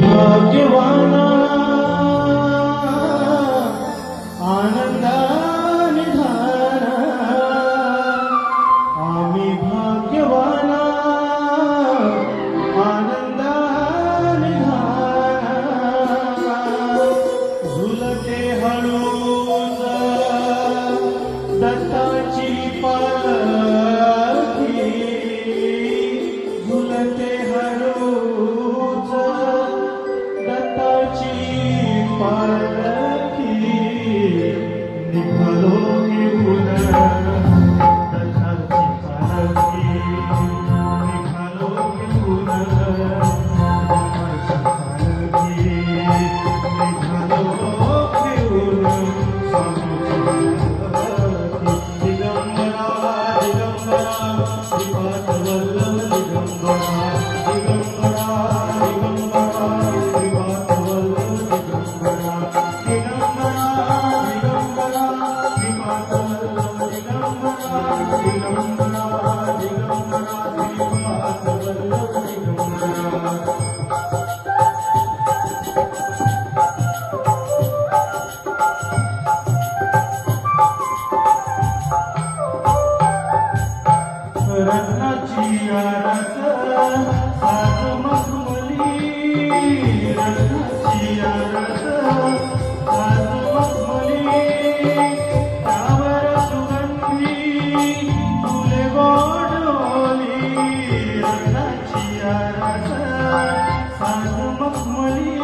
भाग्यवाना आनंदाने धारा आम्ही भाग्यवाना आनंदाने धारा झुलते हळूच दत्ताची पालखी झुलते हळूच दत्ताची पालखी निघालो घेऊन दत्ताची पालखी निघालो घेऊन दत्ताची पालखी निघालो घेऊन स्वामीची पालखी दिगंबरा दिगंबरा श्रीपाद वल्लभ दिगंबरा दिगंबरा दिगंबरा श्रीपाद वल्लभ दिगंबरा दिगंबरा दिगंबरा श्रीपाद वल्लभ दिगंबरा दिगंबरा दिगंबरा श्रीपाद वल्लभ दिगंबरा रत्नाची आरस साज मखमली रत्नाची आरस साज मखमली त्यावर सुगंधी फुले गोडवली रत्नाची आरस साज मखमली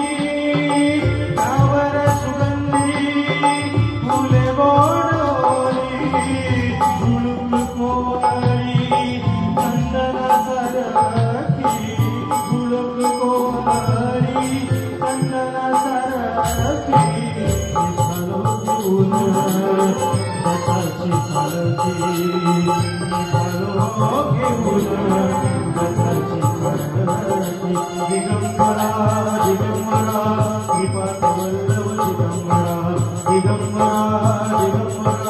त्यावर सुगंधी फुले गोडवली झुळूक कोवळी चंदना सारखी झुळूक कोवळी चंदना सारखी निघालो घेऊन दत्ताची पालखी निघालो घेऊन दत्ताची पालखी दिगंबरा दिगंबरा श्रीपाद वल्लभ दिगंबरा दिगंबरा दिगंबरा